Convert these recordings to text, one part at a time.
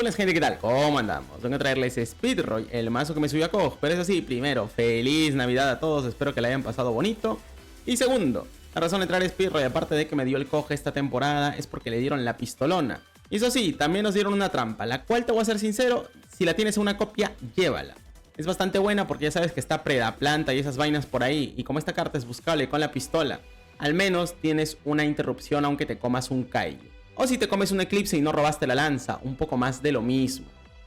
Hola gente, ¿qué tal? ¿Cómo andamos? Vengo a traerles Speedroy, el mazo que me subió a Cog. Pero eso sí, primero, feliz Navidad a todos, espero que la hayan pasado bonito. Y segundo, la razón de traer Speedroy, aparte de que me dio el Cog esta temporada, es porque le dieron la pistolona. Y eso sí, también nos dieron una trampa, la cual te voy a ser sincero, si la tienes en una copia, llévala. Es bastante buena porque ya sabes que está Predaplanta y esas vainas por ahí. Y como esta carta es buscable con la pistola, al menos tienes una interrupción aunque te comas un Kaiju. O si te comes un eclipse y no robaste la lanza, un poco más de lo mismo.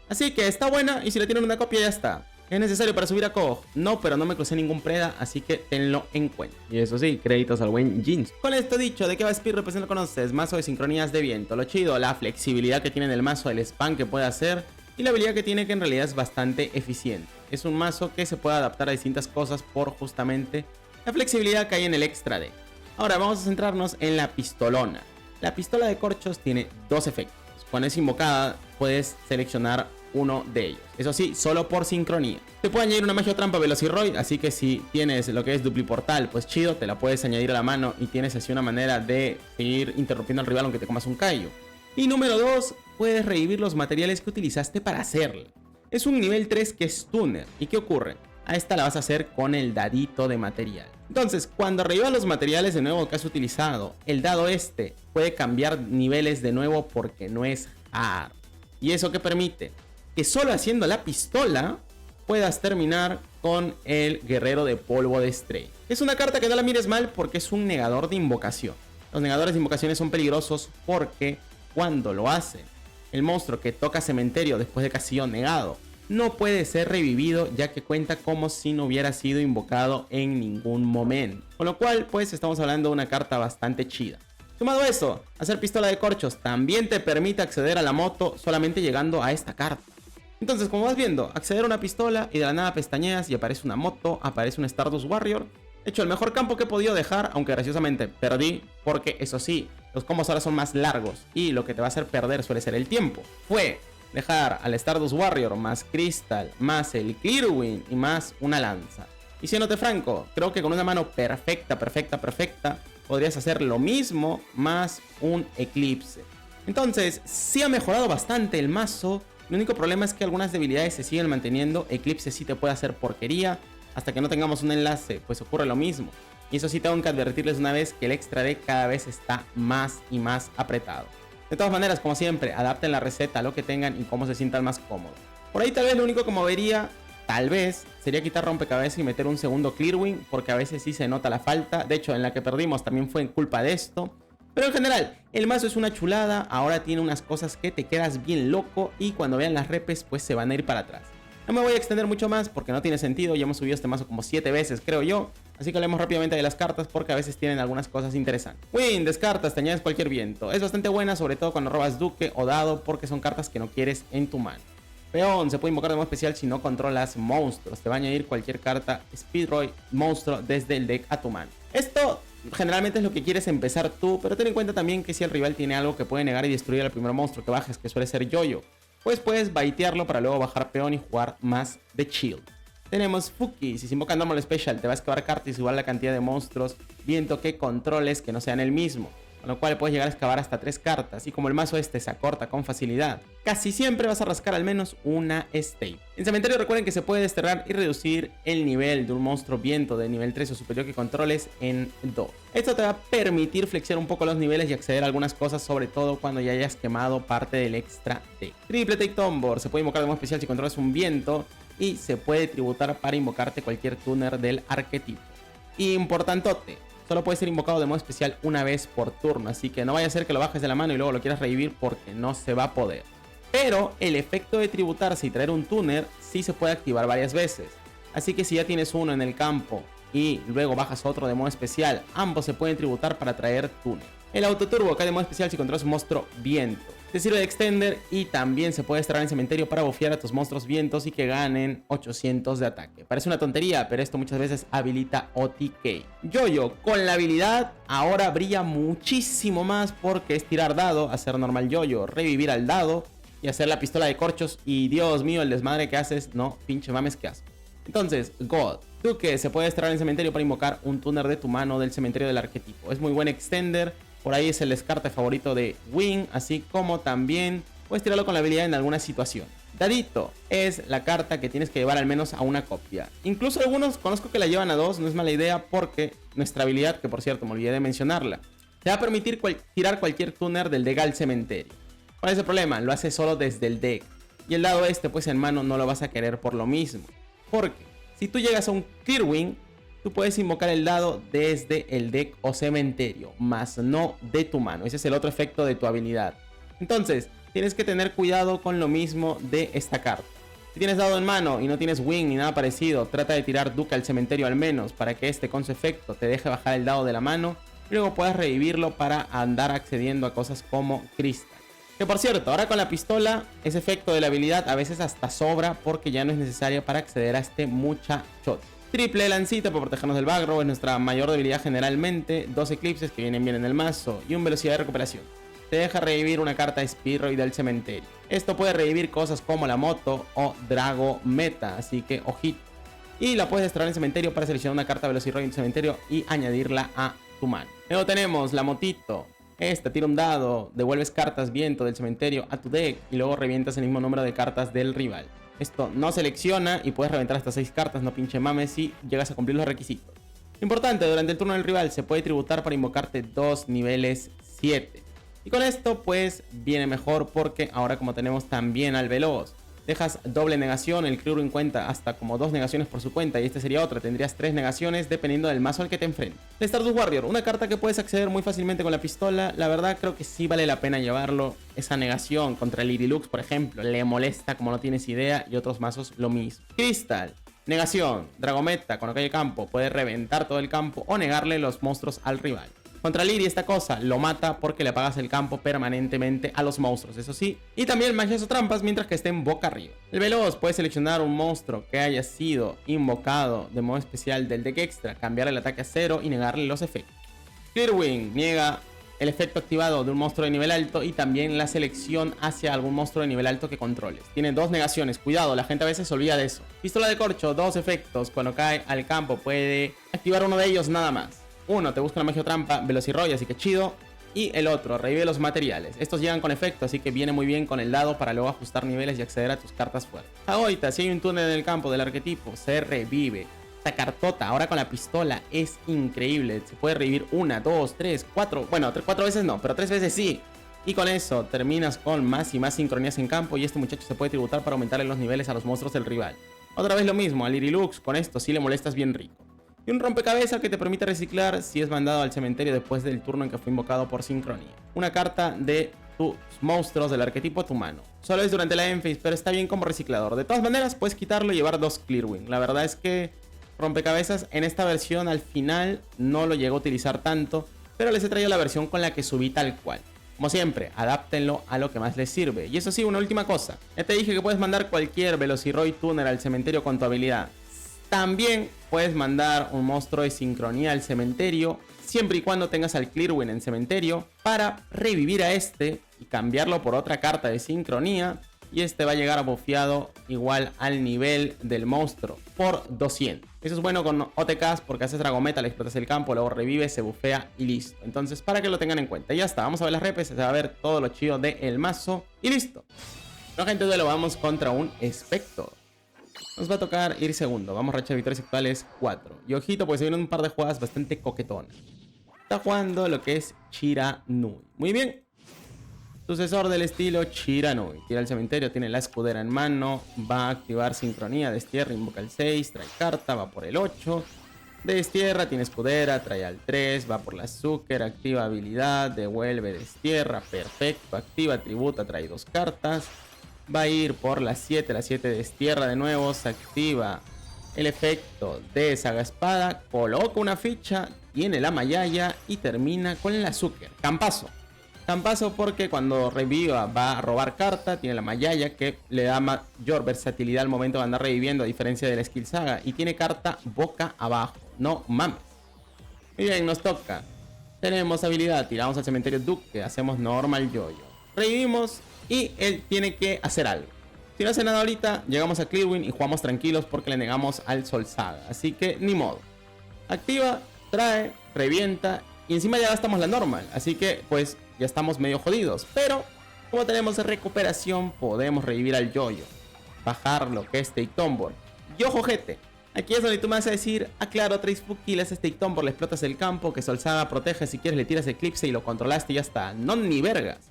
Así que está buena y si la tienen una copia ya está. ¿Es necesario para subir a Cog? No, pero no me crucé ningún preda, así que tenlo en cuenta. Y eso sí, créditos al buen Jeans. Con esto dicho, ¿de qué va Speedroy? Pues no lo conoces, mazo de sincronías de viento. Lo chido, la flexibilidad que tiene en el mazo, el spam que puede hacer y la habilidad que tiene que en realidad es bastante eficiente. Es un mazo que se puede adaptar a distintas cosas por justamente la flexibilidad que hay en el extra deck. Ahora vamos a centrarnos en la pistolona. La pistola de corchos tiene dos efectos. Cuando es invocada, puedes seleccionar uno de ellos. Eso sí, solo por sincronía. Te puede añadir una magia o trampa Velociroid, así que si tienes lo que es dupliportal, pues chido, te la puedes añadir a la mano y tienes así una manera de seguir interrumpiendo al rival aunque te comas un Kaiju. Y número 2, puedes revivir los materiales que utilizaste para hacerla. Es un nivel 3 que es Tuner. ¿Y qué ocurre? A esta la vas a hacer con el dadito de material. Entonces, cuando revivas los materiales de nuevo que has utilizado, el dado este puede cambiar niveles de nuevo porque no es hard. ¿Y eso qué permite? Que solo haciendo la pistola puedas terminar con el guerrero de polvo de estrella. Es una carta que no la mires mal porque es un negador de invocación. Los negadores de invocaciones son peligrosos porque cuando lo hacen, el monstruo que toca cementerio después de que ha sido negado no puede ser revivido, ya que cuenta como si no hubiera sido invocado en ningún momento. Con lo cual, pues estamos hablando de una carta bastante chida. Sumado a eso, hacer pistola de corchos también te permite acceder a la moto solamente llegando a esta carta. Entonces, como vas viendo, acceder a una pistola y de la nada pestañeas y aparece una moto, aparece un Stardust Warrior. De hecho, el mejor campo que he podido dejar, aunque graciosamente perdí, porque eso sí, los combos ahora son más largos y lo que te va a hacer perder suele ser el tiempo. Fue dejar al Stardust Warrior más Crystal, más el Clearwind y más una lanza. Y siéndote franco, creo que con una mano perfecta, podrías hacer lo mismo más un Eclipse. Entonces, sí ha mejorado bastante el mazo. El único problema es que algunas debilidades se siguen manteniendo. Eclipse sí te puede hacer porquería. Hasta que no tengamos un enlace, pues ocurre lo mismo. Y eso sí tengo que advertirles una vez que el extra deck cada vez está más y más apretado. De todas maneras, como siempre, adapten la receta a lo que tengan y cómo se sientan más cómodos. Por ahí tal vez lo único que movería, tal vez, sería quitar rompecabezas y meter un segundo Clearwind, porque a veces sí se nota la falta. De hecho, en la que perdimos también fue en culpa de esto. Pero en general, el mazo es una chulada, ahora tiene unas cosas que te quedas bien loco y cuando vean las repes pues se van a ir para atrás. No me voy a extender mucho más porque no tiene sentido, ya hemos subido este mazo como 7 veces creo yo. Así que hablemos rápidamente de las cartas porque a veces tienen algunas cosas interesantes. Win, descartas, te añades cualquier viento. Es bastante buena, sobre todo cuando robas duque o dado porque son cartas que no quieres en tu mano. Peón, se puede invocar de modo especial si no controlas monstruos. Te va a añadir cualquier carta Speedroy monstruo desde el deck a tu mano. Esto generalmente es lo que quieres empezar tú, pero ten en cuenta también que si el rival tiene algo que puede negar y destruir al primer monstruo que bajes, que suele ser Yoyo, pues puedes baitearlo para luego bajar peón y jugar más de chill. Tenemos Fuki, si se invoca Normal Special te va a excavar cartas igual la cantidad de monstruos viento que controles que no sean el mismo, con lo cual puedes llegar a excavar hasta 3 cartas y como el mazo este se acorta con facilidad, casi siempre vas a rascar al menos una state. En cementerio recuerden que se puede desterrar y reducir el nivel de un monstruo viento de nivel 3 o superior que controles en 2. Esto te va a permitir flexear un poco los niveles y acceder a algunas cosas, sobre todo cuando ya hayas quemado parte del extra deck. Triple Take Tombor, se puede invocar de modo especial si controlas un viento y se puede tributar para invocarte cualquier tuner del arquetipo. Importantote, solo puede ser invocado de modo especial una vez por turno, así que no vaya a ser que lo bajes de la mano y luego lo quieras revivir porque no se va a poder. Pero el efecto de tributarse y traer un tuner sí se puede activar varias veces. Así que si ya tienes uno en el campo y luego bajas otro de modo especial, ambos se pueden tributar para traer tuner. El autoturbo cae de modo especial si controlas un monstruo viento. Te sirve de extender y también se puede desterrar en cementerio para bufear a tus monstruos vientos y que ganen 800 de ataque. Parece una tontería, pero esto muchas veces habilita OTK. Yoyo, con la habilidad, ahora brilla muchísimo más porque es tirar dado, hacer normal Yoyo, revivir al dado y hacer la pistola de corchos. Y Dios mío, el desmadre que haces, no, pinche mames, que asco. Entonces, God, Duque se puede desterrar en cementerio para invocar un tuner de tu mano del cementerio del arquetipo. Es muy buen extender. Por ahí es el descarte favorito de Wing, así como también puedes tirarlo con la habilidad en alguna situación. Dadito es la carta que tienes que llevar al menos a una copia. Incluso algunos conozco que la llevan a 2, no es mala idea porque nuestra habilidad, que por cierto me olvidé de mencionarla, te va a permitir tirar cualquier tuner del deck al cementerio. ¿Cuál es el problema? Lo hace solo desde el deck. Y el dado este pues en mano no lo vas a querer por lo mismo. Porque si tú llegas a un Clearwing, tú puedes invocar el dado desde el deck o cementerio, más no de tu mano. Ese es el otro efecto de tu habilidad. Entonces, tienes que tener cuidado con lo mismo de esta carta. Si tienes dado en mano y no tienes wing ni nada parecido, trata de tirar Duke al cementerio al menos para que este con su efecto te deje bajar el dado de la mano y luego puedas revivirlo para andar accediendo a cosas como Crystal. Que por cierto, ahora con la pistola, ese efecto de la habilidad a veces hasta sobra porque ya no es necesario para acceder a este muchacho. Triple lancita para protegernos del Backrow es nuestra mayor debilidad generalmente. 2 eclipses que vienen bien en el mazo y un velocidad de recuperación. Te deja revivir una carta Speedroy del cementerio. Esto puede revivir cosas como la moto o Drago Meta, así que ojito. Y la puedes destraer en el cementerio para seleccionar una carta Velociroy en el cementerio y añadirla a tu mano. Luego tenemos la motito. Esta tira un dado, devuelves cartas viento del cementerio a tu deck y luego revientas el mismo número de cartas del rival. Esto no selecciona y puedes reventar hasta 6 cartas, no pinche mames si llegas a cumplir los requisitos. Importante, durante el turno del rival se puede tributar para invocarte 2 niveles 7. Y con esto pues viene mejor porque ahora como tenemos también al veloz, dejas doble negación, el Clearwing cuenta hasta como 2 negaciones por su cuenta y esta sería otra, tendrías 3 negaciones dependiendo del mazo al que te enfrentes. El Stardust Warrior, una carta que puedes acceder muy fácilmente con la pistola, la verdad creo que sí vale la pena llevarlo. Esa negación contra el Irilux por ejemplo, le molesta como no tienes idea y otros mazos lo mismo. Crystal, negación, Dragometa, cuando cae el campo, puede reventar todo el campo o negarle los monstruos al rival. Contra Liri esta cosa lo mata porque le apagas el campo permanentemente a los monstruos, eso sí. Y también magias o trampas mientras que estén boca arriba. El veloz puede seleccionar un monstruo que haya sido invocado de modo especial del deck extra, cambiar el ataque a 0 y negarle los efectos. Clearwing niega el efecto activado de un monstruo de nivel alto y también la selección hacia algún monstruo de nivel alto que controles. Tiene 2 negaciones, cuidado, la gente a veces se olvida de eso. Pistola de corcho, 2 efectos, cuando cae al campo puede activar uno de ellos nada más. Uno, te busca una magia o trampa, Velociroy, así que chido. Y el otro, revive los materiales. Estos llegan con efecto, así que viene muy bien con el dado para luego ajustar niveles y acceder a tus cartas fuertes. Ahorita, si hay un túnel en el campo del arquetipo, se revive. Esta cartota, ahora con la pistola, es increíble. Se puede revivir 1, 2, 3, 4. Bueno, 4 veces no, pero 3 veces sí. Y con eso terminas con más y más sincronías en campo y este muchacho se puede tributar para aumentarle los niveles a los monstruos del rival. Otra vez lo mismo, al Irilux, con esto sí le molestas bien rico. Y un rompecabezas que te permite reciclar si es mandado al cementerio después del turno en que fue invocado por sincronía. Una carta de tus monstruos del arquetipo a tu mano. Solo es durante la endphase, pero está bien como reciclador. De todas maneras, puedes quitarlo y llevar 2 Clearwing. La verdad es que rompecabezas en esta versión al final no lo llego a utilizar tanto, pero les he traído la versión con la que subí tal cual. Como siempre, adáptenlo a lo que más les sirve. Y eso sí, una última cosa. Ya te dije que puedes mandar cualquier Velociroy Tuner al cementerio con tu habilidad. También puedes mandar un monstruo de sincronía al cementerio, siempre y cuando tengas al Clearwing en cementerio, para revivir a este y cambiarlo por otra carta de sincronía. Y este va a llegar bufeado igual al nivel del monstruo, por 200. Eso es bueno con OTKs porque haces Dragometa, le explotas el campo, luego revive, se bufea y listo. Entonces para que lo tengan en cuenta. Y ya está, vamos a ver las repes, se va a ver todo lo chido del mazo y listo. Bueno gente, duelo, vamos contra un Spector. Nos va a tocar ir segundo. Vamos, racha de victorias actuales 4. Y ojito, pues se vienen un par de jugadas bastante coquetonas. Está jugando lo que es Chiranui. Muy bien. Sucesor del estilo Chiranui. Tira al cementerio, tiene la escudera en mano. Va a activar sincronía, destierra, invoca el 6. Trae carta, va por el 8. Destierra, tiene escudera, trae al 3. Va por la azúcar, activa habilidad, devuelve, destierra. Perfecto, activa, tributa, trae 2 cartas. Va a ir por la 7 destierra de nuevo, se activa el efecto de saga espada, coloca una ficha, tiene la mayaya y termina con el azúcar. Campazo. Campazo porque cuando reviva va a robar carta, tiene la mayaya que le da mayor versatilidad al momento de andar reviviendo a diferencia de la skill saga y tiene carta boca abajo. No mames. Muy bien, nos toca. Tenemos habilidad, tiramos al cementerio Duque, hacemos normal yoyo. Revivimos. Y él tiene que hacer algo. Si no hace nada ahorita, llegamos a Clearwing y jugamos tranquilos porque le negamos al Sol Saga. Así que ni modo. Activa, trae, revienta y encima ya gastamos la normal. Así que pues ya estamos medio jodidos. Pero Como tenemos recuperación, podemos revivir al Yoyo, bajar lo que es Take Tombor. Y ojo, gente, aquí es donde tú me vas a decir: claro, traes Fuki, le haces Take Tombor, le explotas el campo, que Sol Saga protege, si quieres le tiras Eclipse y lo controlaste y ya está. No, ni vergas.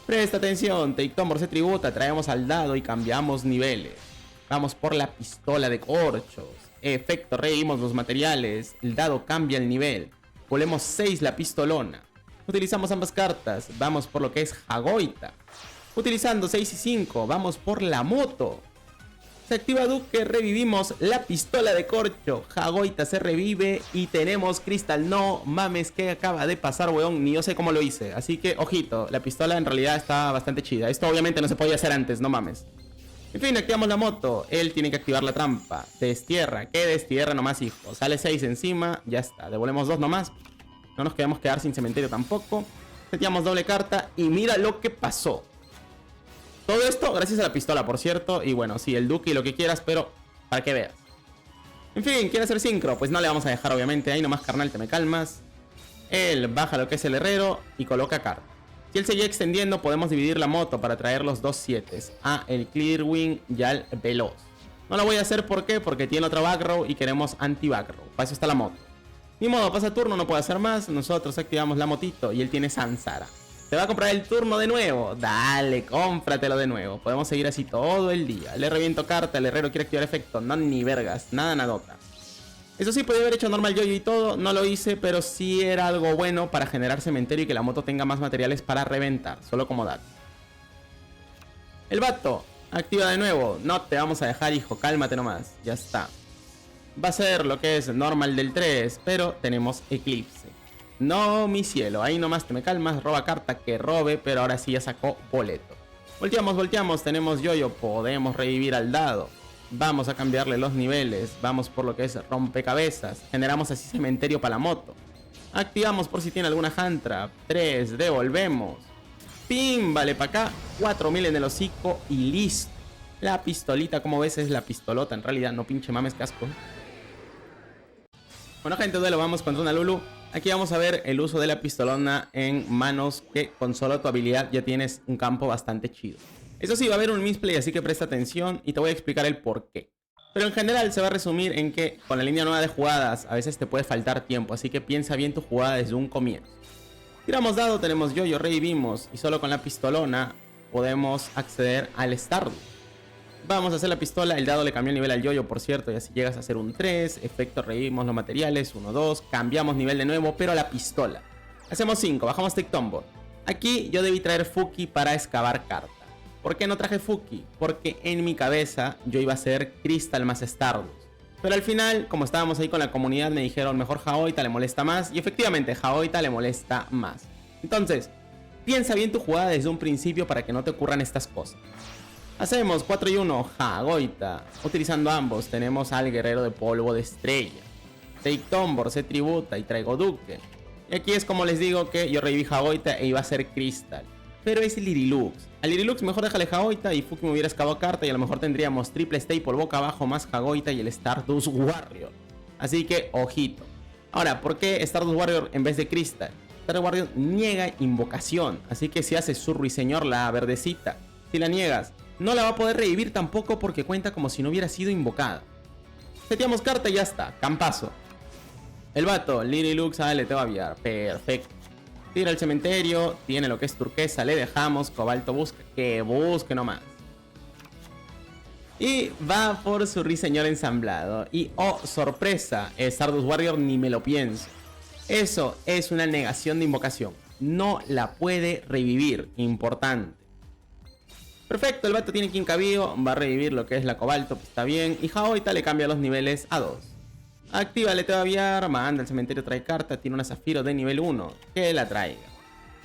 Presta atención, Take Tombor se tributa, traemos al dado y cambiamos niveles. Vamos por la pistola de corchos. Efecto, revivimos los materiales, el dado cambia el nivel. Volvemos 6 la pistolona. Utilizamos ambas cartas, vamos por lo que es Hagoita. Utilizando 6 y 5, vamos por la moto. Se activa Duque, revivimos la pistola de corcho. Hagoita se revive y tenemos Crystal. No mames, que acaba de pasar, weón. Ni yo sé cómo lo hice. Así que, ojito, la pistola en realidad está bastante chida. Esto obviamente no se podía hacer antes, no mames. En fin, activamos la moto. Él tiene que activar la trampa. Destierra, que destierra nomás, hijo. Sale 6 encima, ya está. Devolvemos 2 nomás. No nos queremos quedar sin cementerio tampoco. Seteamos doble carta y mira lo que pasó. Todo esto gracias a la pistola, por cierto. Y bueno, sí, el Duque y lo que quieras, pero para que veas. En fin, ¿quiere hacer sincro? Pues no le vamos a dejar, obviamente. Ahí nomás, carnal, te me calmas. Él baja lo que es el herrero y coloca carta. Si él seguía extendiendo, podemos dividir la moto para traer los 2 7 a el Clearwing y al Veloz. No lo voy a hacer, ¿por qué? Porque tiene otro backrow y queremos anti-backrow. Para eso está la moto. Ni modo, pasa turno, no puede hacer más. Nosotros activamos la motito y él tiene Sansara. ¿Te va a comprar el turno de nuevo? Dale, cómpratelo de nuevo. Podemos seguir así todo el día. Le reviento carta, el herrero quiere activar efecto. No, ni vergas, nada nadota. Eso sí, podía haber hecho normal Yoyo y todo. No lo hice, pero sí era algo bueno para generar cementerio y que la moto tenga más materiales para reventar. Solo como dato. El vato activa de nuevo. No te vamos a dejar, hijo, cálmate nomás. Ya está. Va a ser lo que es normal del 3, pero tenemos Eclipse. No, mi cielo, ahí nomás te me calmas. Roba carta que robe, pero ahora sí ya sacó boleto. Volteamos, tenemos Yoyo. Podemos revivir al dado. Vamos a cambiarle los niveles. Vamos por lo que es rompecabezas. Generamos así cementerio para la moto. Activamos por si tiene alguna hand trap. 3, devolvemos. Pim, vale para acá. 4000 en el hocico y listo. La pistolita, como ves, es la pistolota. En realidad, no pinche mames, casco. Bueno, gente, duelo, vamos contra una Lulu. Aquí vamos a ver el uso de la pistolona en manos que con solo tu habilidad ya tienes un campo bastante chido. Eso sí, va a haber un misplay, así que presta atención y te voy a explicar el por qué. Pero en general se va a resumir en que con la línea nueva de jugadas a veces te puede faltar tiempo, así que piensa bien tu jugada desde un comienzo. Tiramos dado, tenemos Yoyo, revivimos y solo con la pistolona podemos acceder al Stardust. Vamos a hacer la pistola, el dado le cambió el nivel al Yoyo, por cierto, y así llegas a hacer un 3, efecto, revivimos los materiales, 1, 2, cambiamos nivel de nuevo, pero a la pistola. Hacemos 5, bajamos Take Tombor. Aquí yo debí traer Fuki para excavar carta. ¿Por qué no traje Fuki? Porque en mi cabeza yo iba a hacer Crystal más Stardust. Pero al final, como estábamos ahí con la comunidad, me dijeron mejor Hagoita le molesta más. Y efectivamente, Hagoita le molesta más. Entonces, piensa bien tu jugada desde un principio para que no te ocurran estas cosas. Hacemos 4 y 1, Hagoita. Utilizando ambos, tenemos al guerrero de polvo de estrella. Take Tombor se tributa y traigo Duque. Y aquí es como les digo que yo reviví Hagoita e iba a ser Crystal. Pero es Lirilux. Al Lirilux mejor déjale Hagoita y Fuki me hubiera excavado carta y a lo mejor tendríamos triple staple boca abajo más Hagoita y el Stardust Warrior. Así que, ojito. Ahora, ¿por qué Stardust Warrior en vez de Crystal? Stardust Warrior niega invocación. Así que si haces su ruiseñor, la verdecita, si la niegas, no la va a poder revivir tampoco porque cuenta como si no hubiera sido invocada. Seteamos carta y ya está. Campazo. El vato, Lirilux, le te va a aviar. Perfecto. Tira el cementerio, tiene lo que es turquesa, le dejamos, cobalto busca, que busque nomás. Y va por su ruiseñor ensamblado. Y oh, sorpresa, Stardust Warrior ni me lo pienso. Eso es una negación de invocación. No la puede revivir, importante. Perfecto, el vato tiene Quincabío, va a revivir lo que es la cobalto, pues está bien. Y Hagoita le cambia los niveles a 2. Activa, le te va a aviar, manda al cementerio, trae carta, tiene una Zafiro de nivel 1, que la traiga.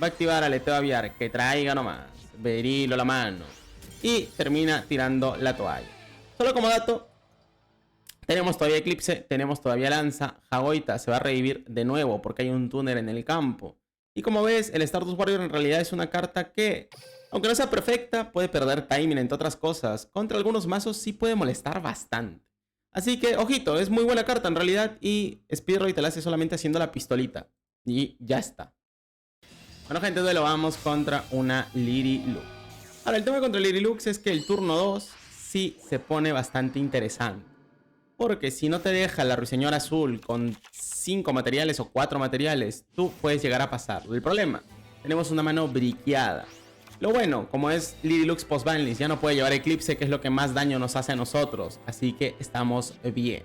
Va a activar a le te va a aviar, que traiga nomás, Berilo la mano. Y termina tirando la toalla. Solo como dato, tenemos todavía Eclipse, tenemos todavía Lanza, Hagoita se va a revivir de nuevo porque hay un túnel en el campo. Y como ves, el Stardust Warrior en realidad es una carta que, aunque no sea perfecta, puede perder timing entre otras cosas. Contra algunos mazos sí puede molestar bastante. Así que, ojito, es muy buena carta en realidad y Speedroy te la hace solamente haciendo la pistolita. Y ya está. Bueno, gente, duelo, vamos contra una Lirilux. Ahora, el tema contra el Irilux es que el turno 2 sí se pone bastante interesante. Porque si no te deja la Ruiseñor azul con 5 materiales o 4 materiales, tú puedes llegar a pasarlo. El problema, tenemos una mano briqueada. Lo bueno, como es Lidilux post-banlist, ya no puede llevar Eclipse, que es lo que más daño nos hace a nosotros. Así que estamos bien.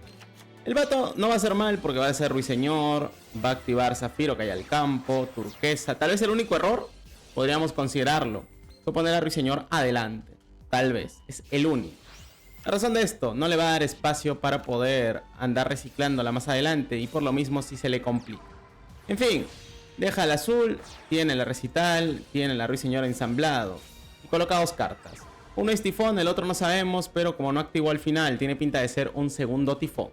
El vato no va a ser mal porque va a ser Ruiseñor, va a activar Zafiro, que hay al campo, Turquesa. Tal vez el único error, podríamos considerarlo, fue poner a Ruiseñor adelante. Tal vez, es el único. La razón de esto, no le va a dar espacio para poder andar reciclándola más adelante y por lo mismo sí se le complica. En fin, deja el azul, tiene la recital, tiene la Ruiseñor ensamblado y coloca 2 cartas. Uno es tifón, el otro no sabemos, pero como no activó al final, tiene pinta de ser un segundo tifón.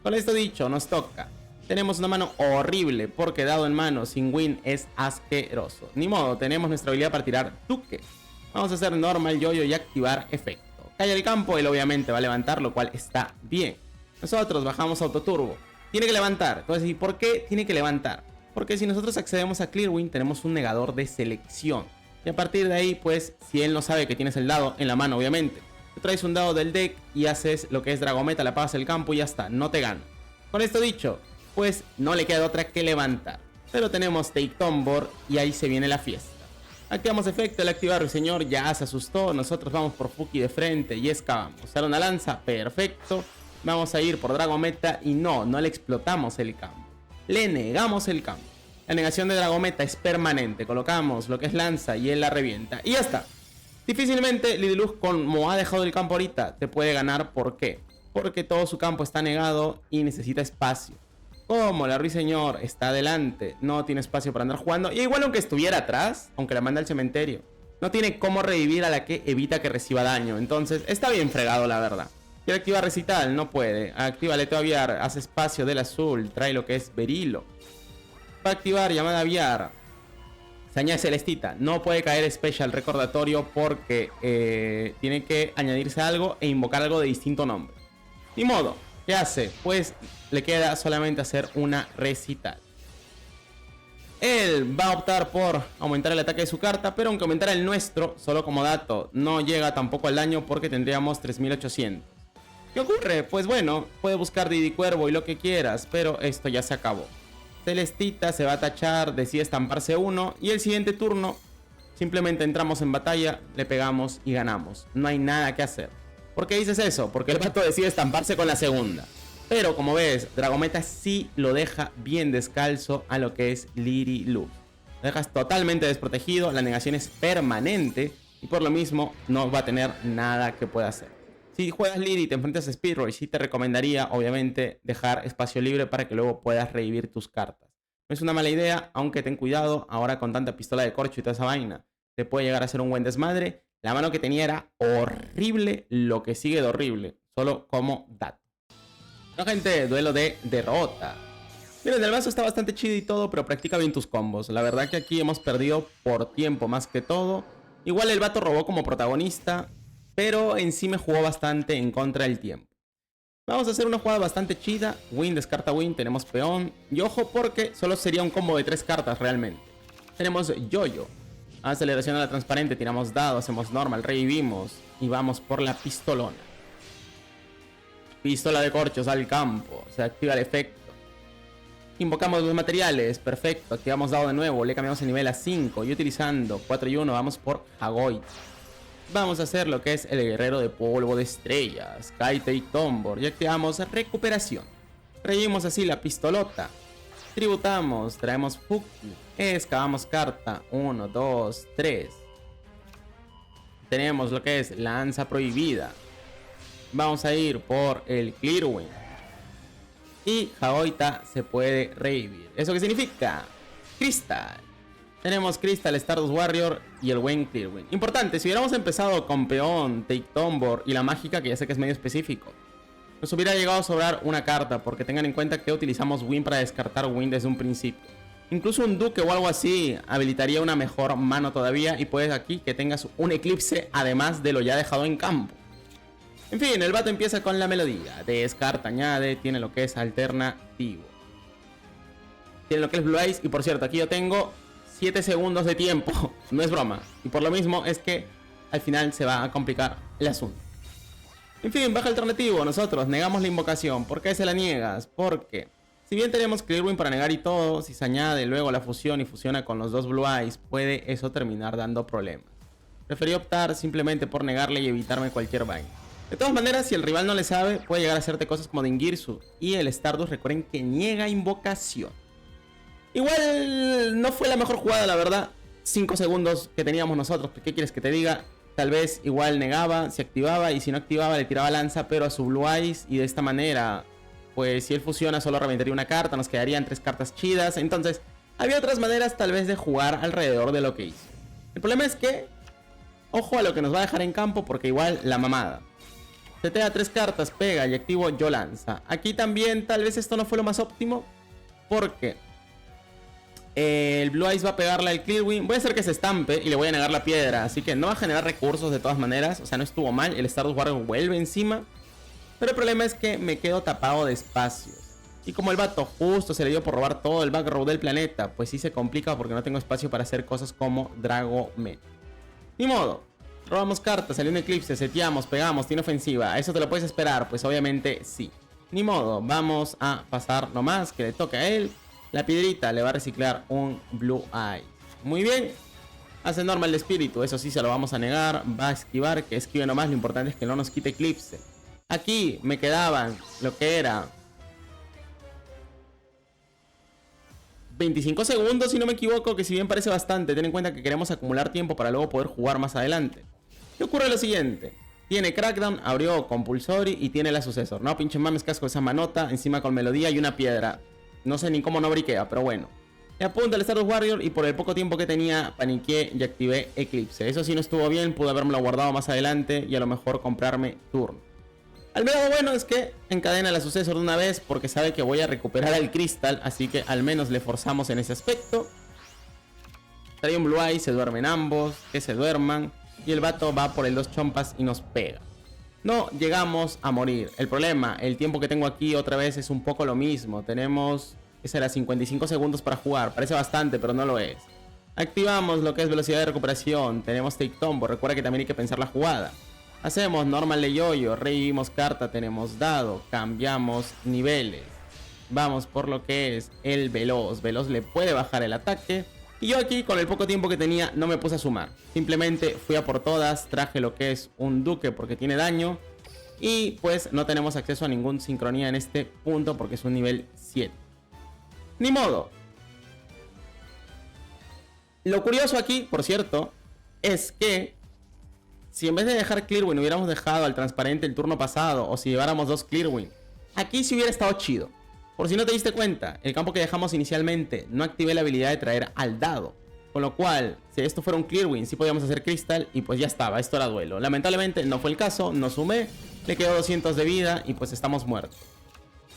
Con esto dicho, nos toca. Tenemos una mano horrible porque dado en mano sin win es asqueroso. Ni modo, tenemos nuestra habilidad para tirar Duque. Vamos a hacer normal yoyo y activar efecto. Cae al campo, él obviamente va a levantar, lo cual está bien. Nosotros bajamos autoturbo. Tiene que levantar. Entonces, ¿y por qué tiene que levantar? Porque si nosotros accedemos a Clearwin, tenemos un negador de selección. Y a partir de ahí, pues, si él no sabe que tienes el dado en la mano, obviamente, tú traes un dado del deck y haces lo que es Dragometa, la pasas el campo y ya está, no te gana. Con esto dicho, pues no le queda otra que levantar. Pero tenemos Take Tombor y ahí se viene la fiesta. Activamos efecto, el activar Ruiseñor ya se asustó. Nosotros vamos por Fuki de frente y excavamos. Sale una lanza, perfecto. Vamos a ir por Dragometa y no le explotamos el campo. Le negamos el campo. La negación de Dragometa es permanente. Colocamos lo que es lanza y él la revienta. Y ya está. Difícilmente Lidilux, como ha dejado el campo ahorita, te puede ganar. ¿Por qué? Porque todo su campo está negado y necesita espacio. Como la Ruiseñor está adelante, no tiene espacio para andar jugando. Y igual aunque estuviera atrás, aunque la manda al cementerio, no tiene cómo revivir a la que evita que reciba daño. Entonces está bien fregado, la verdad. Quiere activar Recital, no puede. Activa Aleteo Aviar, hace espacio del azul, trae lo que es Berilo. Va a activar Llamada Aviar. Se añade Celestita, no puede caer Special recordatorio porque tiene que añadirse algo e invocar algo de distinto nombre. Ni modo. ¿Qué hace? Pues le queda solamente hacer una recital. Él va a optar por aumentar el ataque de su carta, pero aunque aumentara el nuestro, solo como dato, no llega tampoco al daño porque tendríamos 3800. ¿Qué ocurre? Pues bueno, puede buscar Didi Cuervo y lo que quieras, pero esto ya se acabó. Celestita se va a tachar, decide estamparse uno y el siguiente turno simplemente entramos en batalla, le pegamos y ganamos. No hay nada que hacer. ¿Por qué dices eso? Porque el vato decide estamparse con la segunda. Pero como ves, Dragometa sí lo deja bien descalzo a lo que es Lidilux. Lo dejas totalmente desprotegido, la negación es permanente y por lo mismo no va a tener nada que pueda hacer. Si juegas Liri y te enfrentas a Speedroy, sí te recomendaría obviamente dejar espacio libre para que luego puedas revivir tus cartas. No es una mala idea, aunque ten cuidado, ahora con tanta pistola de corcho y toda esa vaina, te puede llegar a ser un buen desmadre. La mano que tenía era horrible, lo que sigue de horrible, solo como dato. No, gente, duelo de derrota. Miren, el mazo está bastante chido y todo, pero practica bien tus combos. La verdad que aquí hemos perdido por tiempo más que todo. Igual el vato robó como protagonista, pero en sí me jugó bastante en contra del tiempo. Vamos a hacer una jugada bastante chida. Win, descarta win, tenemos peón. Y ojo porque solo sería un combo de 3 cartas realmente. Tenemos Yoyo. Aceleración a la transparente, tiramos dado, hacemos normal, revivimos y vamos por la pistolona. Pistola de corchos al campo, se activa el efecto. Invocamos los materiales, perfecto, activamos dado de nuevo, le cambiamos el nivel a 5 y utilizando 4 y 1 vamos por Hagoit. Vamos a hacer lo que es el guerrero de polvo de estrellas, Kaite y Tombor y activamos recuperación. Revivimos así la pistolota. Tributamos, traemos Fuki, excavamos carta, 1, 2, 3. Tenemos lo que es lanza prohibida. Vamos a ir por el Clearwin. Y Hagoita se puede revivir. ¿Eso qué significa? Crystal. Tenemos Crystal, Stardust Warrior y el buen Clearwin. Importante, si hubiéramos empezado con peón, Take Tombor y la mágica, que ya sé que es medio específico, nos hubiera llegado a sobrar una carta, porque tengan en cuenta que utilizamos Win para descartar Win desde un principio. Incluso un Duque o algo así habilitaría una mejor mano todavía y puedes aquí que tengas un Eclipse además de lo ya dejado en campo. En fin, el vato empieza con la melodía. Descarta, añade, tiene lo que es alternativo. Tiene lo que es Blue Eyes y por cierto, aquí yo tengo 7 segundos de tiempo. No es broma. Y por lo mismo es que al final se va a complicar el asunto. En fin, baja alternativo, nosotros negamos la invocación. ¿Por qué se la niegas? Porque si bien tenemos Clearwing para negar y todo, si se añade luego la fusión y fusiona con los dos Blue Eyes, puede eso terminar dando problemas. Preferí optar simplemente por negarle y evitarme cualquier vaina. De todas maneras, si el rival no le sabe, puede llegar a hacerte cosas como Dingirsu y el Stardust, recuerden que niega invocación. Igual no fue la mejor jugada, la verdad. 5 segundos que teníamos nosotros, ¿qué quieres que te diga? Tal vez igual negaba, se activaba y si no activaba le tiraba lanza, pero a su Blue Eyes, y de esta manera, pues si él fusiona solo reventaría una carta, nos quedarían 3 cartas chidas. Entonces había otras maneras tal vez de jugar alrededor de lo que hizo. El problema es que, ojo a lo que nos va a dejar en campo, porque igual la mamada. Setea 3 cartas, pega y activo yo lanza. Aquí también tal vez esto no fue lo más óptimo, porque el Blue Eyes va a pegarle al Clearwing. Voy a hacer que se estampe y le voy a negar la piedra, así que no va a generar recursos de todas maneras. O sea, no estuvo mal, el Stardust Warrior vuelve encima. Pero el problema es que me quedo tapado de espacios. Y como el vato justo se le dio por robar todo el back row del planeta, pues sí se complica porque no tengo espacio para hacer cosas como Dragomen. Ni modo. Robamos cartas, salió un eclipse, seteamos, pegamos, tiene ofensiva. ¿Eso te lo puedes esperar? Pues obviamente sí. Ni modo, vamos a pasar nomás, que le toque a él. La piedrita le va a reciclar un Blue Eye. Muy bien. Hace normal de espíritu, eso sí se lo vamos a negar. Va a esquivar, que esquive nomás, lo importante es que no nos quite eclipse. Aquí me quedaban lo que era 25 segundos si no me equivoco, que si bien parece bastante, ten en cuenta que queremos acumular tiempo para luego poder jugar más adelante. ¿Qué ocurre? Lo siguiente. Tiene Crackdown, abrió Compulsory y tiene la Sucesor. No, pinche mames, casco esa manota, encima con melodía y una piedra. No sé ni cómo no briquea, pero bueno. Le apunta el Stardust Warrior y por el poco tiempo que tenía, paniqué y activé Eclipse. Eso sí no estuvo bien, pude habérmelo guardado más adelante y a lo mejor comprarme turno. Al menos bueno es que encadena la Sucesor de una vez porque sabe que voy a recuperar el Crystal, así que al menos le forzamos en ese aspecto. Trae un Blue Eye, se duermen ambos, que se duerman. Y el vato va por el 2 chompas y nos pega. No llegamos a morir. El problema, el tiempo que tengo aquí otra vez es un poco lo mismo. Tenemos, ¿qué será? 55 segundos para jugar. Parece bastante, pero no lo es. Activamos lo que es velocidad de recuperación. Tenemos Take Tombo. Recuerda que también hay que pensar la jugada. Hacemos normal de yoyo. Revivimos carta. Tenemos dado. Cambiamos niveles. Vamos por lo que es el veloz. Veloz le puede bajar el ataque. Y yo aquí, con el poco tiempo que tenía, no me puse a sumar. Simplemente fui a por todas, traje lo que es un duque porque tiene daño. Y pues no tenemos acceso a ningún sincronía en este punto porque es un nivel 7. Ni modo. Lo curioso aquí, por cierto, es que si en vez de dejar Clearwing hubiéramos dejado al transparente el turno pasado, o si lleváramos 2 Clearwing, aquí sí hubiera estado chido. Por si no te diste cuenta, el campo que dejamos inicialmente no activé la habilidad de traer al dado. Con lo cual, si esto fuera un Clearwing, sí podíamos hacer Crystal y pues ya estaba, esto era duelo. Lamentablemente no fue el caso, no sumé, le quedó 200 de vida y pues estamos muertos.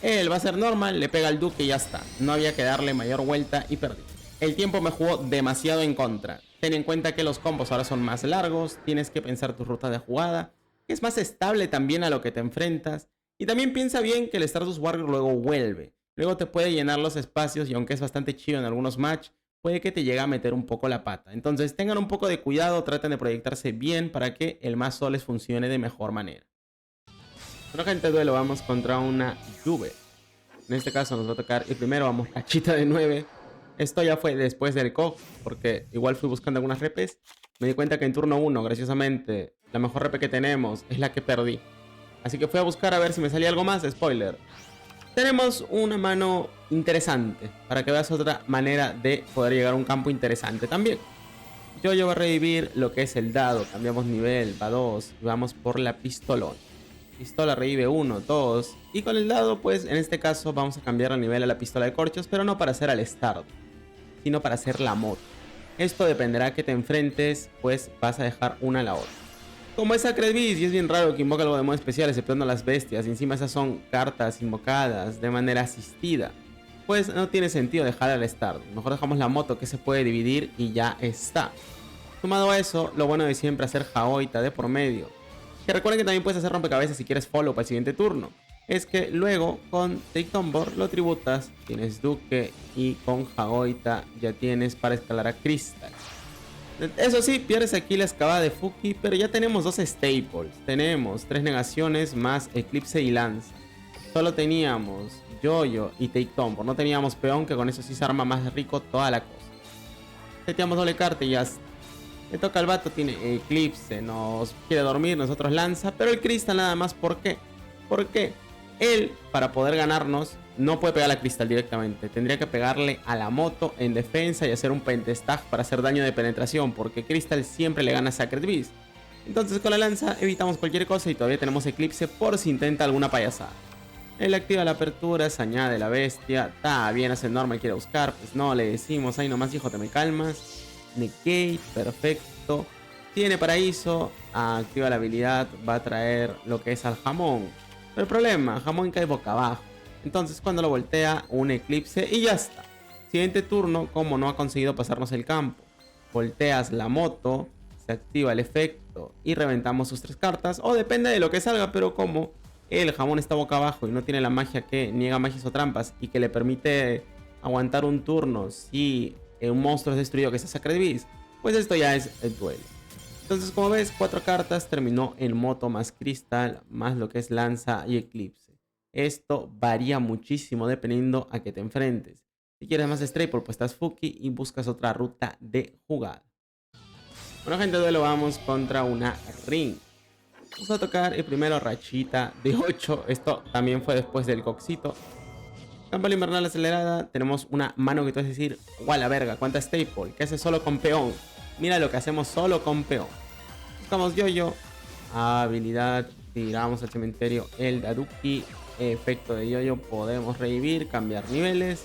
Él va a ser normal, le pega al duque y ya está. No había que darle mayor vuelta y perdí. El tiempo me jugó demasiado en contra. Ten en cuenta que los combos ahora son más largos, tienes que pensar tu ruta de jugada, es más estable también a lo que te enfrentas. Y también piensa bien que el Stardust Warrior luego vuelve. Luego te puede llenar los espacios y aunque es bastante chido en algunos match, puede que te llegue a meter un poco la pata. Entonces tengan un poco de cuidado, traten de proyectarse bien para que el mazo les funcione de mejor manera. Bueno, gente, duelo, vamos contra una Juve. En este caso nos va a tocar y primero vamos cachita de 9. Esto ya fue después del COG, porque igual fui buscando algunas repes. Me di cuenta que en turno 1, graciosamente, la mejor repe que tenemos es la que perdí. Así que fui a buscar a ver si me salía algo más. Spoiler. Tenemos una mano interesante, para que veas otra manera de poder llegar a un campo interesante también. Yo voy a revivir lo que es el dado, cambiamos nivel, va 2 y vamos por la pistolón. Pistola revive 1, 2 y con el dado pues en este caso vamos a cambiar el nivel a la pistola de corchos, pero no para hacer al start, sino para hacer la moto. Esto dependerá que te enfrentes, pues vas a dejar una a la otra. Como es Sacred Beast y es bien raro que invoque algo de modo especial exceptuando a las bestias y encima esas son cartas invocadas de manera asistida, pues no tiene sentido dejar al start. Mejor dejamos la moto que se puede dividir y ya está. Sumado a eso, lo bueno de siempre hacer Jaoita de por medio. Que recuerden que también puedes hacer rompecabezas si quieres follow para el siguiente turno. Es que luego con Take Tombor lo tributas, tienes Duque y con Jaoita ya tienes para escalar a Crystal. Eso sí, pierdes aquí la excavada de Fuki, pero ya tenemos dos staples. Tenemos 3 negaciones más Eclipse y Lanza. Solo teníamos Yoyo y Take Tombo. No teníamos peón, que con eso sí se arma más rico toda la cosa. Seteamos doble carta y ya está. Le toca al vato, tiene Eclipse, nos quiere dormir, nosotros Lanza. Pero el Crystal nada más, ¿por qué? Porque él, para poder ganarnos, no puede pegar a Crystal directamente. Tendría que pegarle a la moto en defensa y hacer un pentestag para hacer daño de penetración, porque Crystal siempre le gana a Sacred Beast. Entonces con la lanza evitamos cualquier cosa y todavía tenemos Eclipse por si intenta alguna payasada. Él activa la apertura, se añade la bestia. Está bien, hace normal, quiere buscar. Pues no, le decimos, ahí nomás hijo, te me calmas. Negate, perfecto. Tiene paraíso, activa la habilidad, va a traer lo que es al jamón. Pero el problema, jamón cae boca abajo. Entonces cuando lo voltea, un eclipse y ya está. Siguiente turno, como no ha conseguido pasarnos el campo, volteas la moto, se activa el efecto y reventamos sus 3 cartas. O depende de lo que salga, pero como el jamón está boca abajo y no tiene la magia que niega magias o trampas y que le permite aguantar un turno si un monstruo es destruido que sea Sacred Beast, pues esto ya es el duelo. Entonces, como ves, 4 cartas, terminó el moto más cristal, más lo que es lanza y eclipse. Esto varía muchísimo dependiendo a qué te enfrentes. Si quieres más staple, pues estás Fuki y buscas otra ruta de jugada. Bueno, gente, de duelo vamos contra una Ring. Vamos a tocar el primero rachita de 8. Esto también fue después del coxito. Campal invernal acelerada. Tenemos una mano que tú vas a decir, ¡guau la verga! ¿Cuánta staple? ¿Qué hace solo con peón? Mira lo que hacemos solo con peón. Buscamos Yoyo. Habilidad. Tiramos al cementerio el Daduki. Efecto de Yoyo. Podemos revivir, cambiar niveles.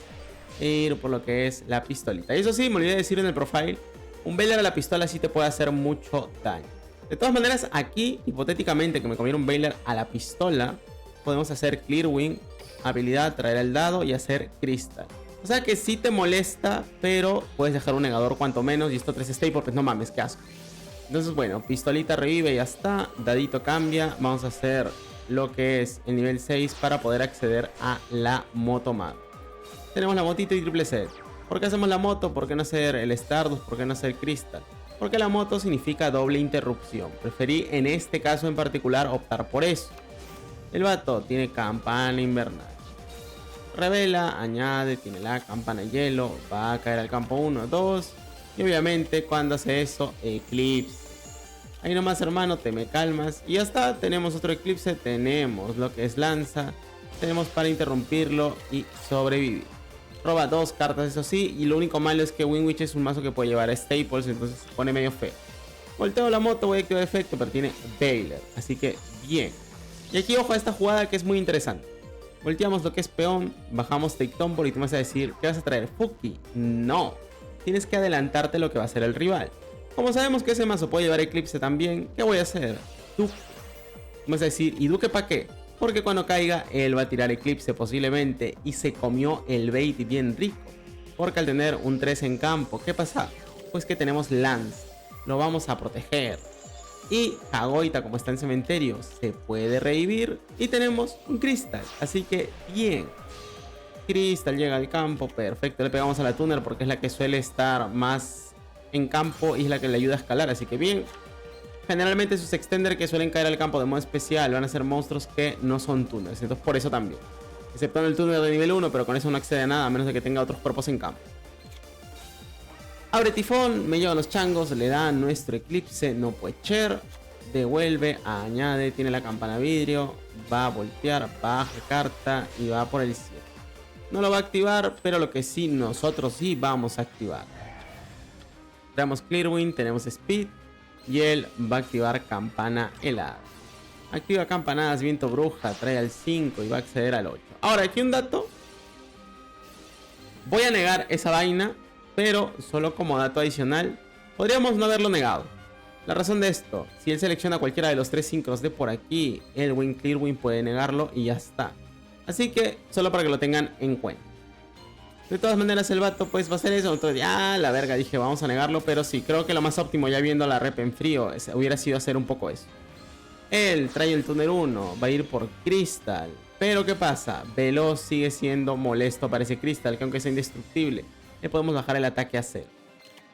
E ir por lo que es la pistolita. Y eso sí, me olvidé de decir en el profile. Un Bailer a la pistola sí te puede hacer mucho daño. De todas maneras, aquí, hipotéticamente, que me comiera un Bailer a la pistola, podemos hacer Clear Wing, habilidad, traer el dado y hacer Crystal. O sea que sí te molesta, pero puedes dejar un negador cuanto menos. Y esto 3 staples, pues no mames, qué asco. Entonces, bueno, pistolita revive y ya está. Dadito cambia. Vamos a hacer lo que es el nivel 6 para poder acceder a la moto mag. Tenemos la motito y triple set. ¿Por qué hacemos la moto? ¿Por qué no hacer el Stardust? ¿Por qué no hacer Crystal? Porque la moto significa doble interrupción. Preferí en este caso en particular optar por eso. El vato tiene campana invernal. Revela, añade, tiene la campana hielo. Va a caer al campo 1, 2. Y obviamente cuando hace eso, Eclipse. Ahí nomás, hermano, te me calmas. Y ya está, tenemos otro Eclipse. Tenemos lo que es lanza. Tenemos para interrumpirlo y sobrevivir. Roba 2 cartas, eso sí. Y lo único malo es que Winwich es un mazo que puede llevar a staples. Entonces se pone medio feo. Volteo la moto, voy a activar efecto, pero tiene Bailer. Así que bien. Y aquí ojo a esta jugada que es muy interesante. Volteamos lo que es peón. Bajamos Take Tombo y tú me vas a decir, ¿qué vas a traer? Fuki. No. Tienes que adelantarte lo que va a hacer el rival. Como sabemos que ese mazo puede llevar Eclipse también, ¿qué voy a hacer? Duque. Tú me vas a decir, ¿y Duque para qué? Porque cuando caiga, él va a tirar Eclipse posiblemente y se comió el bait bien rico. Porque al tener un 3 en campo, ¿qué pasa? Pues que tenemos Lance. Lo vamos a proteger. Y Hagoita, como está en cementerio, se puede revivir. Y tenemos un Crystal. Así que bien. Crystal llega al campo, perfecto. Le pegamos a la Tuner porque es la que suele estar más en campo y es la que le ayuda a escalar. Así que bien. Generalmente sus extender que suelen caer al campo de modo especial van a ser monstruos que no son tuners. Entonces por eso también. Excepto en el tuner de nivel 1, pero con eso no accede a nada a menos de que tenga otros cuerpos en campo. Abre tifón, me llevan los changos, le da nuestro eclipse, no puede cher. Devuelve, añade, tiene la campana vidrio. Va a voltear, baja carta y va por el 7. No lo va a activar, pero lo que sí, nosotros sí vamos a activar. Tenemos Clearwind, tenemos Speed. Y él va a activar campana helada. Activa campanadas, viento bruja, trae al 5 y va a acceder al 8. Ahora, aquí un dato. Voy a negar esa vaina, pero solo como dato adicional. Podríamos no haberlo negado. La razón de esto, si él selecciona cualquiera de los 3 sincros de por aquí, el Clearwind puede negarlo y ya está. Así que, solo para que lo tengan en cuenta. De todas maneras el vato pues va a hacer eso. Entonces la verga, dije vamos a negarlo. Pero sí, creo que lo más óptimo ya viendo la rep en frío hubiera sido hacer un poco eso. Él trae el Tuner 1, va a ir por Crystal. Pero ¿qué pasa? Veloz sigue siendo molesto para ese Crystal, que aunque sea indestructible, le podemos bajar el ataque a 0.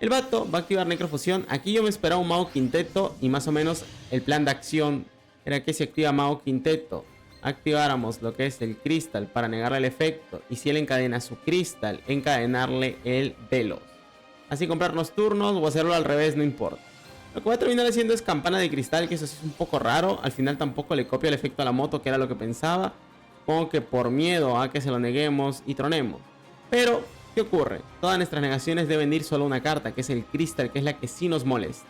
El vato va a activar Necrofusión. Aquí yo me esperaba un Mago Quinteto y más o menos el plan de acción era que si activa Mago Quinteto, activáramos lo que es el Crystal para negarle el efecto. Y si él encadena su Crystal, encadenarle el Veloz. Así comprarnos turnos o hacerlo al revés, no importa. Lo que voy a terminar haciendo es Campana de Cristal, que eso sí es un poco raro. Al final tampoco le copia el efecto a la moto, que era lo que pensaba. Supongo que por miedo a que se lo neguemos y tronemos. Pero, ¿qué ocurre? Todas nuestras negaciones deben ir solo una carta, que es el Crystal, que es la que sí nos molesta.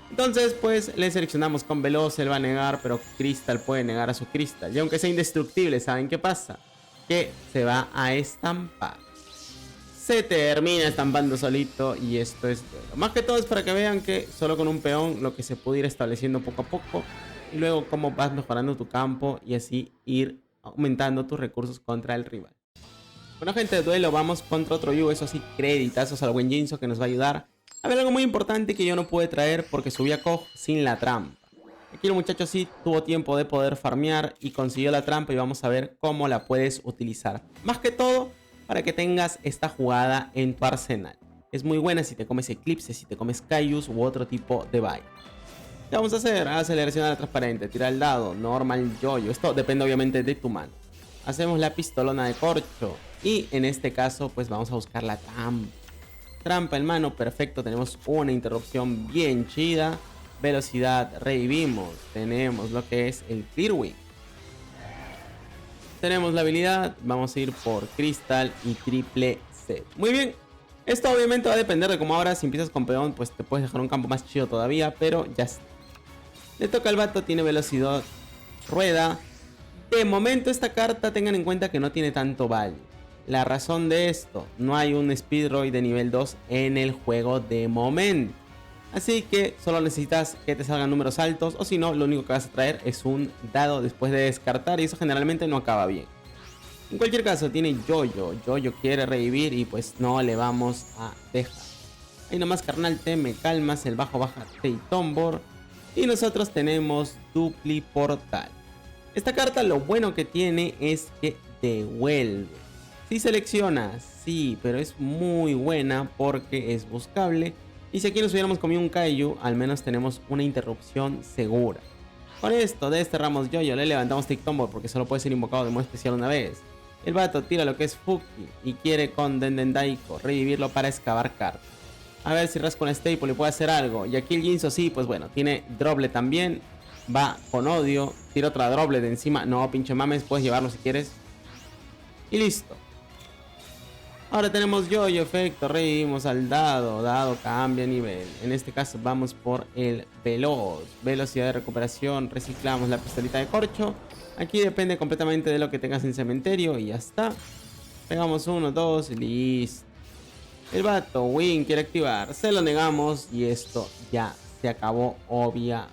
Entonces, pues, le seleccionamos con Veloz, él va a negar, pero Crystal puede negar a su Crystal. Y aunque sea indestructible, ¿saben qué pasa? Que se va a estampar. Se termina estampando solito y esto es duelo. Más que todo es para que vean que solo con un peón lo que se puede ir estableciendo poco a poco. Y luego cómo vas mejorando tu campo y así ir aumentando tus recursos contra el rival. Bueno, gente, de duelo vamos contra otro Yu. Eso sí, creditazos al buen Jinzo que nos va a ayudar. A ver, algo muy importante que yo no pude traer porque subí a Kog sin la trampa. Aquí el muchacho sí tuvo tiempo de poder farmear y consiguió la trampa y vamos a ver cómo la puedes utilizar. Más que todo, para que tengas esta jugada en tu arsenal. Es muy buena si te comes Eclipse, si te comes Kaijus u otro tipo de buy. ¿Qué vamos a hacer? Aceleración a la transparente, tirar el dado, normal yoyo. Esto depende obviamente de tu mano. Hacemos la pistolona de corcho y en este caso pues vamos a buscar la trampa. Trampa en mano, perfecto, tenemos una interrupción bien chida. Velocidad, revivimos, tenemos lo que es el Clearwing. Tenemos la habilidad, vamos a ir por Crystal y triple C. Muy bien, esto obviamente va a depender de cómo ahora si empiezas con peón pues te puedes dejar un campo más chido todavía, pero ya está. Le toca al vato, tiene velocidad, rueda. De momento esta carta tengan en cuenta que no tiene tanto value. La razón de esto, no hay un Speedroid de nivel 2 en el juego de momento. Así que solo necesitas que te salgan números altos o si no, lo único que vas a traer es un dado después de descartar y eso generalmente no acaba bien. En cualquier caso tiene Yoyo, Yoyo quiere revivir y pues no le vamos a dejar. Ahí nomás carnal, te me calmas, el bajo baja Tombor y nosotros tenemos Dupli Portal. Esta carta lo bueno que tiene es que devuelve. Si seleccionas, sí, pero es muy buena porque es buscable. Y si aquí nos hubiéramos comido un Kaiju, al menos tenemos una interrupción segura. Con esto desterramos Yoyo, le levantamos Tombor porque solo puede ser invocado de modo especial una vez. El vato tira lo que es Fuki y quiere con Dendendaiko revivirlo para excavar cartas. A ver si rasca un Staple y puede hacer algo. Y aquí el Jinzo sí, pues bueno, tiene Droble también. Va con odio, tira otra Droble de encima. No, pinche mames, puedes llevarlo si quieres. Y listo. Ahora tenemos Yoyo, efecto, revivimos al dado, dado cambia nivel. En este caso vamos por el Veloz, velocidad de recuperación, reciclamos la pistolita de corcho. Aquí depende completamente de lo que tengas en cementerio y ya está. Pegamos 1, 2, listo. El vato, Win, quiere activar, se lo negamos y esto ya se acabó obviamente.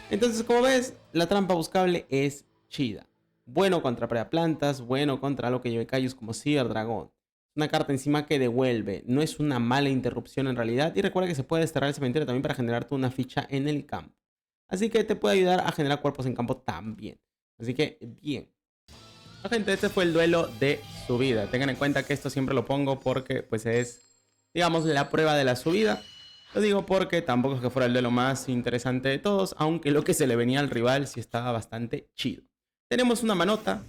Entonces como ves, la trampa buscable es chida. Bueno contra plantas, bueno contra lo que lleve Kaijus como Seer Dragón. Una carta encima que devuelve, no es una mala interrupción en realidad. Y recuerda que se puede desterrar el cementerio también para generarte una ficha en el campo. Así que te puede ayudar a generar cuerpos en campo también. Así que bien. Bueno, gente, este fue el duelo de subida. Tengan en cuenta que esto siempre lo pongo porque pues es, digamos, la prueba de la subida. Lo digo porque tampoco es que fuera el duelo más interesante de todos, aunque lo que se le venía al rival sí estaba bastante chido. Tenemos una manota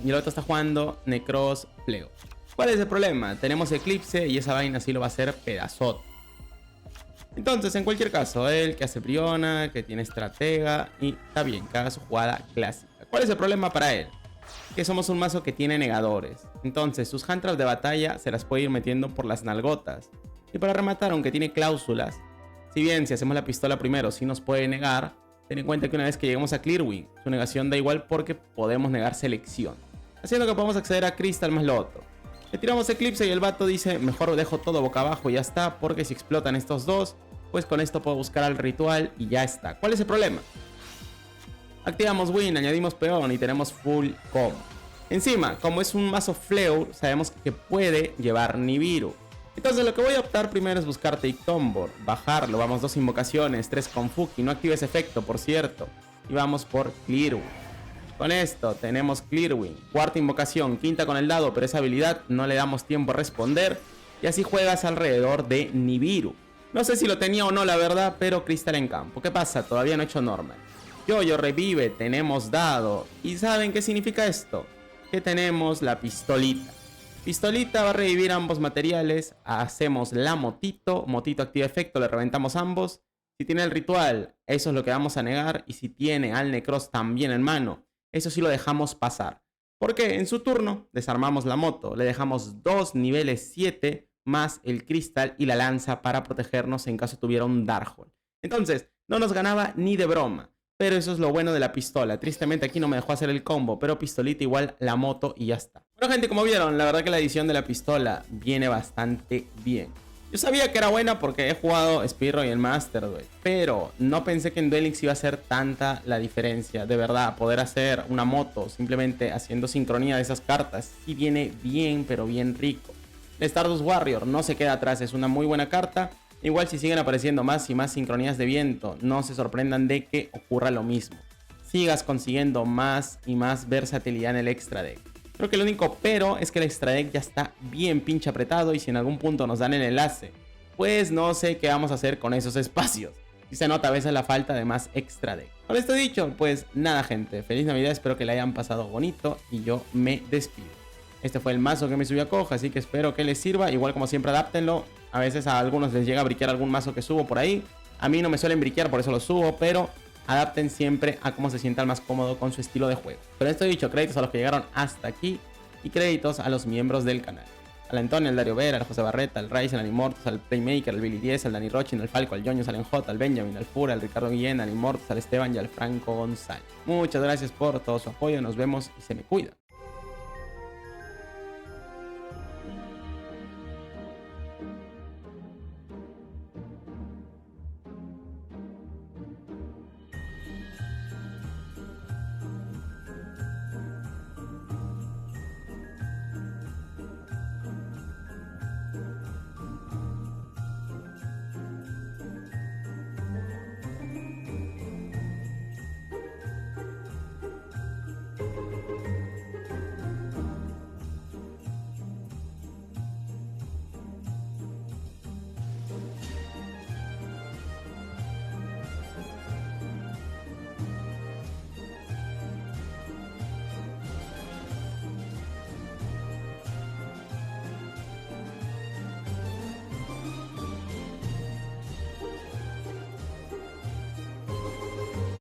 y el otro está jugando Necros Pleo. ¿Cuál es el problema? Tenemos Eclipse y esa vaina sí lo va a hacer pedazote. Entonces, en cualquier caso, él que hace Briona, que tiene estratega y está bien, que haga su jugada clásica. ¿Cuál es el problema para él? Que somos un mazo que tiene negadores. Entonces, sus hand traps de batalla se las puede ir metiendo por las nalgotas. Y para rematar, aunque tiene cláusulas, si bien si hacemos la pistola primero sí nos puede negar, ten en cuenta que una vez que lleguemos a Clearwing, su negación da igual porque podemos negar selección. Haciendo que podamos acceder a Crystal más lo otro. Le tiramos Eclipse y el vato dice, mejor dejo todo boca abajo y ya está, porque si explotan estos dos, pues con esto puedo buscar al ritual y ya está. ¿Cuál es el problema? Activamos Win, añadimos peón y tenemos full combo. Encima, como es un mazo Fleur, sabemos que puede llevar Nibiru. Entonces lo que voy a optar primero es buscar Tombor, bajarlo, vamos 2 invocaciones, 3 con Fuki, no activa ese efecto por cierto, y vamos por Clearwing. Con esto tenemos Clearwing, cuarta invocación, quinta con el dado, pero esa habilidad no le damos tiempo a responder, y así juegas alrededor de Nibiru. No sé si lo tenía o no la verdad, pero cristal en campo. ¿Qué pasa? Todavía no he hecho normal. Yoyo revive, tenemos dado. ¿Y saben qué significa esto? Que tenemos la pistolita. Pistolita va a revivir ambos materiales. Hacemos la motito. Motito activa efecto, le reventamos ambos. Si tiene el ritual, eso es lo que vamos a negar. Y si tiene al Necros también en mano, eso sí lo dejamos pasar. Porque en su turno desarmamos la moto. Le dejamos 2 niveles 7 más el cristal y la lanza para protegernos en caso tuviera un Darkhold. Entonces, no nos ganaba ni de broma. Pero eso es lo bueno de la pistola. Tristemente aquí no me dejó hacer el combo, pero pistolita igual la moto y ya está. Bueno gente, como vieron, la verdad que la edición de la pistola viene bastante bien. Yo sabía que era buena porque he jugado Speedroy en Master Duel, pero no pensé que en Duel Links iba a ser tanta la diferencia. De verdad, poder hacer una moto simplemente haciendo sincronía de esas cartas, sí viene bien, pero bien rico. El Stardust Warrior no se queda atrás, es una muy buena carta. Igual si siguen apareciendo más y más sincronías de viento, no se sorprendan de que ocurra lo mismo. Sigas consiguiendo más y más versatilidad en el extra deck. Creo que el único pero es que el extra deck ya está bien pinche apretado y si en algún punto nos dan el enlace, pues no sé qué vamos a hacer con esos espacios. Y se nota a veces la falta de más extra deck. Con esto dicho, pues nada gente, feliz Navidad, espero que la hayan pasado bonito y yo me despido. Este fue el mazo que me subió a Coja, así que espero que les sirva. Igual como siempre, adáptenlo. A veces a algunos les llega a briquear algún mazo que subo por ahí. A mí no me suelen briquear, por eso lo subo, pero adapten siempre a cómo se sientan más cómodo con su estilo de juego. Con esto dicho, créditos a los que llegaron hasta aquí y créditos a los miembros del canal. Al Antonio, al Dario Vera, al José Barreta, al Ryzen, al Immortus, al Playmaker, al Billy 10, al Dani Rochin, al Falco, al Yoños, al Enjot, al Benjamin, al Fura, al Ricardo Guillén, al Immortus, al Esteban y al Franco González. Muchas gracias por todo su apoyo, nos vemos y se me cuidan.